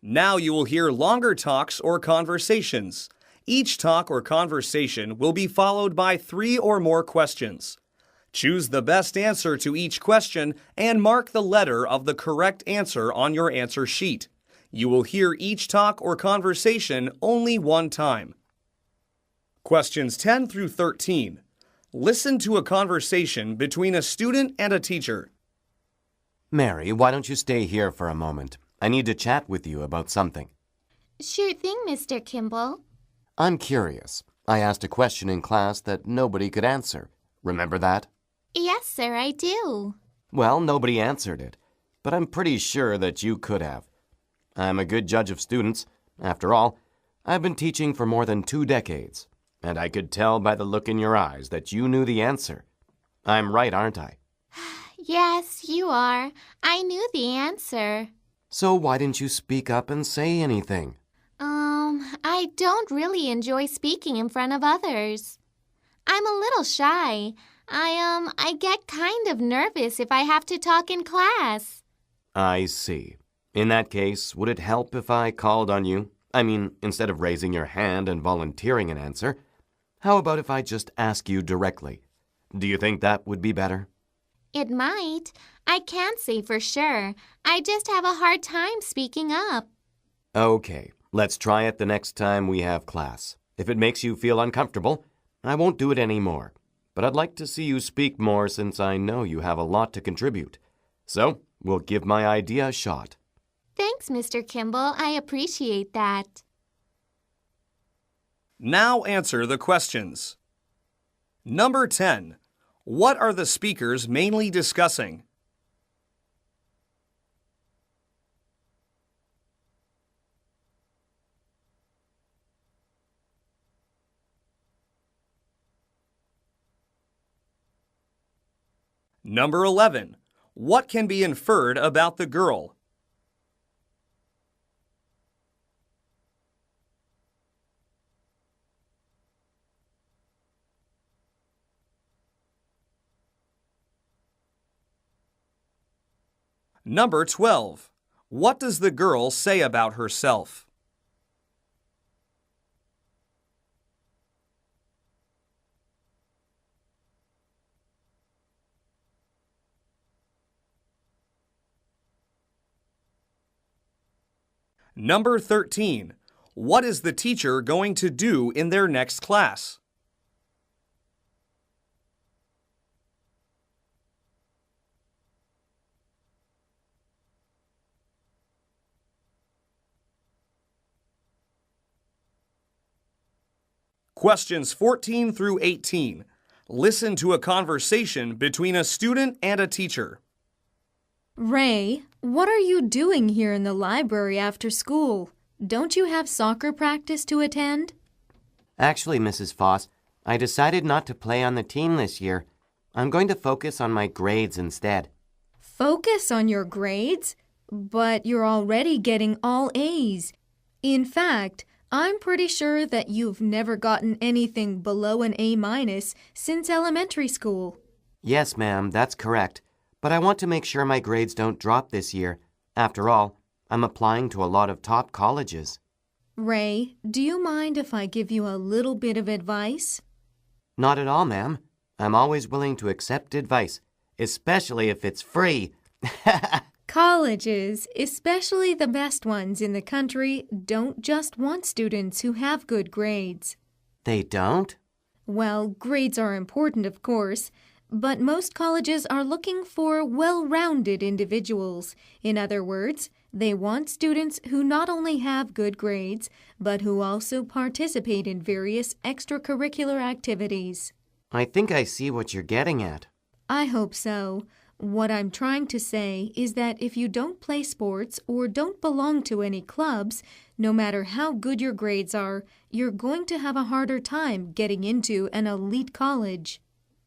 Now you will hear longer talks or conversations. Each talk or conversation will be followed by 3 or more questions. Choose the best answer to each question and mark the letter of the correct answer on your answer sheet. You will hear each talk or conversation only one time. Questions 10 through 13. Listen to a conversation between a student and a teacher. Mary, why don't you stay here for a moment? I need to chat with you about something. Sure thing, Mr. Kimball. I'm curious. I asked a question in class that nobody could answer. Remember that? Yes, sir, I do. Well, nobody answered it, but I'm pretty sure that you could have. I'm a good judge of students. After all, I've been teaching for more than 2 decades, and I could tell by the look in your eyes that you knew the answer. I'm right, aren't I? Yes, you are. I knew the answer. So why didn't you speak up and say anything? I don't really enjoy speaking in front of others. I'm a little shy. I get kind of nervous if I have to talk in class. I see. In that case, would it help if I called on you? I mean, instead of raising your hand and volunteering an answer, how about if I just ask you directly? Do you think that would be better? It might. I can't say for sure. I just have a hard time speaking up. Okay, let's try it the next time we have class. If it makes you feel uncomfortable, I won't do it anymore. But I'd like to see you speak more since I know you have a lot to contribute. So, we'll give my idea a shot. Thanks, Mr. Kimball. I appreciate that. Now answer the questions. Number 10. What are the speakers mainly discussing? Number 11. What can be inferred about the girl? Number 12. What does the girl say about herself? Number 13. What is the teacher going to do in their next class? Questions 14 through 18. Listen to a conversation between a student and a teacher. Ray, what are you doing here in the library after school? Don't you have soccer practice to attend? Actually, Mrs. Foss, I decided not to play on the team this year. I'm going to focus on my grades instead. Focus on your grades? But you're already getting all A's. In fact, I'm pretty sure that you've never gotten anything below an A- since elementary school. Yes, ma'am, that's correct. But I want to make sure my grades don't drop this year. After all, I'm applying to a lot of top colleges. Ray, do you mind if I give you a little bit of advice? Not at all, ma'am. I'm always willing to accept advice, especially if it's free. Colleges, especially the best ones in the country, don't just want students who have good grades. They don't? Well, grades are important, of course, but most colleges are looking for well-rounded individuals. In other words, they want students who not only have good grades, but who also participate in various extracurricular activities. I think I see what you're getting at. I hope so. What I'm trying to say is that if you don't play sports or don't belong to any clubs, no matter how good your grades are, you're going to have a harder time getting into an elite college.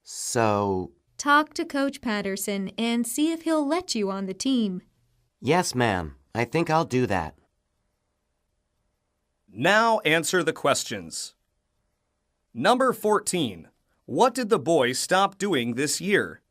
So... Talk to Coach Patterson and see if he'll let you on the team. Yes, ma'am. I think I'll do that. Now answer the questions. Number 14. What did the boys stop doing this year?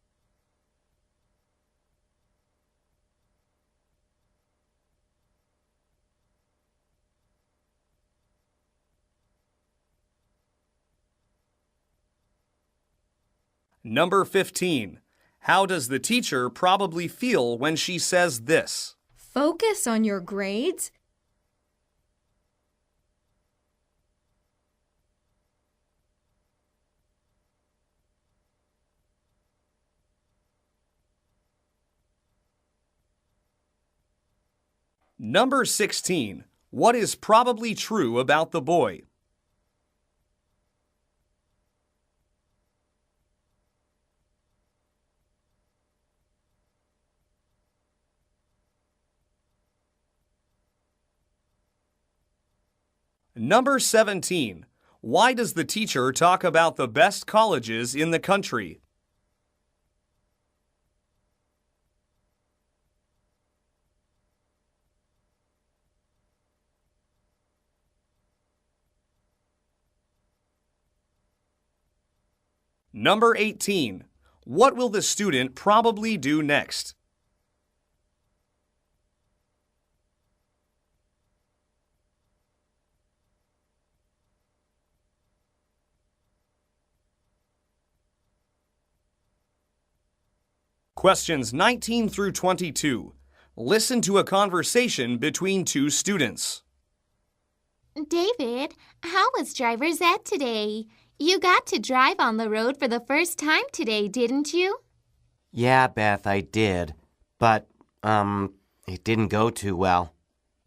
Number 15. How does the teacher probably feel when she says this? Focus on your grades. Number 16. What is probably true about the boy? Number 17. Why does the teacher talk about the best colleges in the country? Number 18. What will the student probably do next? Questions 19 through 22. Listen to a conversation between two students. David, how was driver's ed today? You got to drive on the road for the first time today, didn't you? Yeah, Beth, I did. But, it didn't go too well.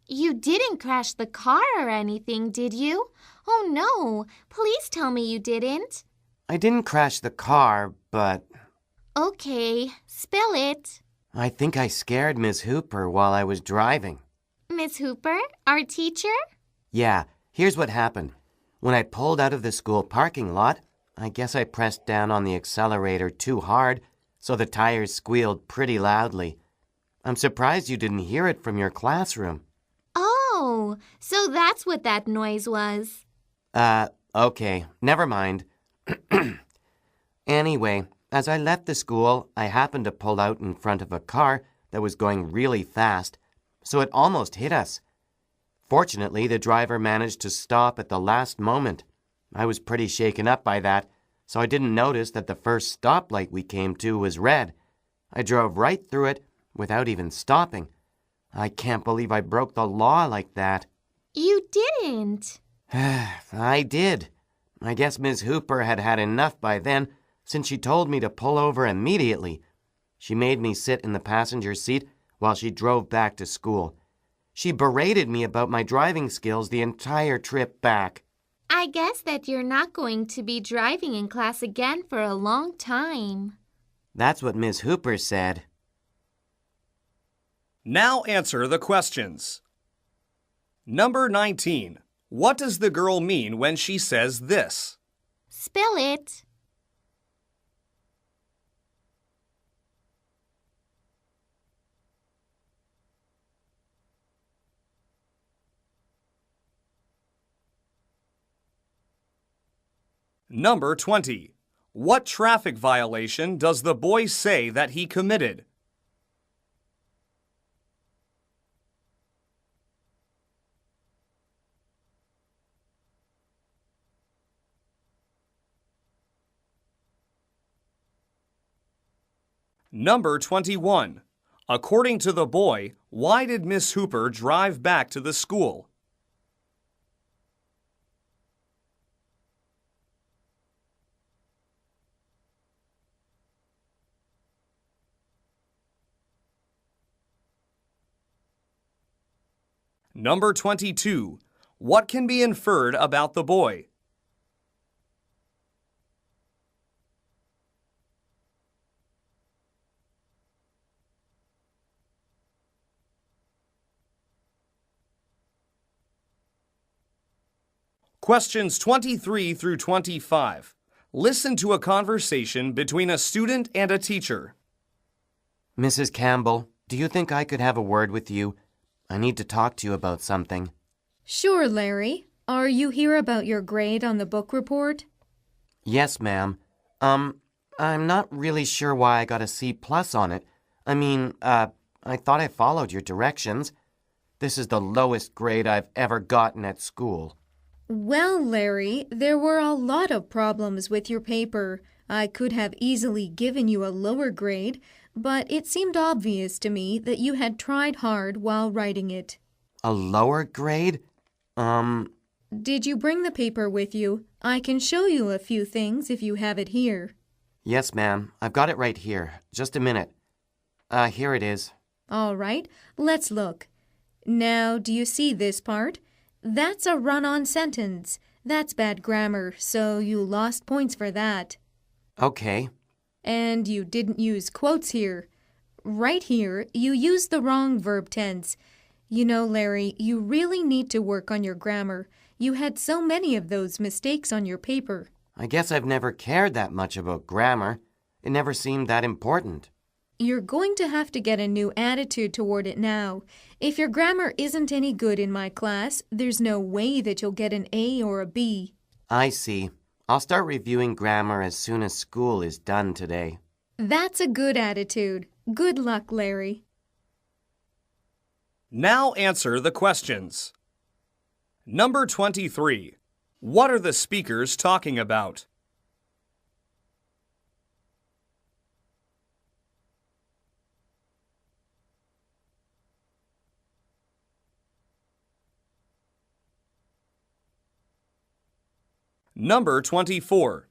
You didn't crash the car or anything, did you? Oh, no. Please tell me you didn't. I didn't crash the car, but Okay, spill it. I think I scared Ms. Hooper while I was driving. Miss Hooper, our teacher? Yeah, here's what happened. When I pulled out of the school parking lot, I guess I pressed down on the accelerator too hard, so the tires squealed pretty loudly. I'm surprised you didn't hear it from your classroom. Oh, so that's what that noise was. Okay, never mind. Anyway, as I left the school, I happened to pull out in front of a car that was going really fast, so it almost hit us. Fortunately, the driver managed to stop at the last moment. I was pretty shaken up by that, so I didn't notice that the first stoplight we came to was red. I drove right through it without even stopping. I can't believe I broke the law like that. You didn't. I did. I guess Ms. Hooper had had enough by then, since she told me to pull over immediately. She made me sit in the passenger seat while she drove back to school. She berated me about my driving skills the entire trip back. I guess that you're not going to be driving in class again for a long time. That's what Ms. Hooper said. Now answer the questions. Number 19. What does the girl mean when she says this? Spill it. Number 20. What traffic violation does the boy say that he committed? Number 21. According to the boy, why did Miss Hooper drive back to the school? Number 22. What can be inferred about the boy? Questions 23 through 25. Listen to a conversation between a student and a teacher. Mrs. Campbell, do you think I could have a word with you? I need to talk to you about something. Sure, Larry. Are you here about your grade on the book report? Yes, ma'am. I'm not really sure why I got a C+ on it. I thought I followed your directions. This is the lowest grade I've ever gotten at school. Well, Larry, there were a lot of problems with your paper. I could have easily given you a lower grade, but it seemed obvious to me that you had tried hard while writing it. A lower grade? Did you bring the paper with you? I can show you a few things if you have it here. Yes, ma'am. I've got it right here. Just a minute. Here it is. All right, let's look. Now, do you see this part? That's a run-on sentence. That's bad grammar, so you lost points for that. Okay. And you didn't use quotes here. Right here, you used the wrong verb tense. You know, Larry, you really need to work on your grammar. You had so many of those mistakes on your paper. I guess I've never cared that much about grammar. It never seemed that important. You're going to have to get a new attitude toward it now. If your grammar isn't any good in my class, there's no way that you'll get an A or a B. I see. I'll start reviewing grammar as soon as school is done today. That's a good attitude. Good luck, Larry. Now answer the questions. Number 23. What are the speakers talking about? Number 24.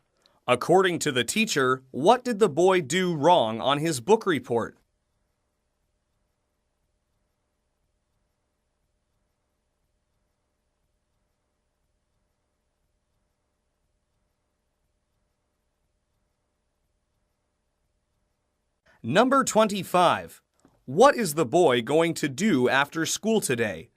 According to the teacher, what did the boy do wrong on his book report? Number 25. What is the boy going to do after school today?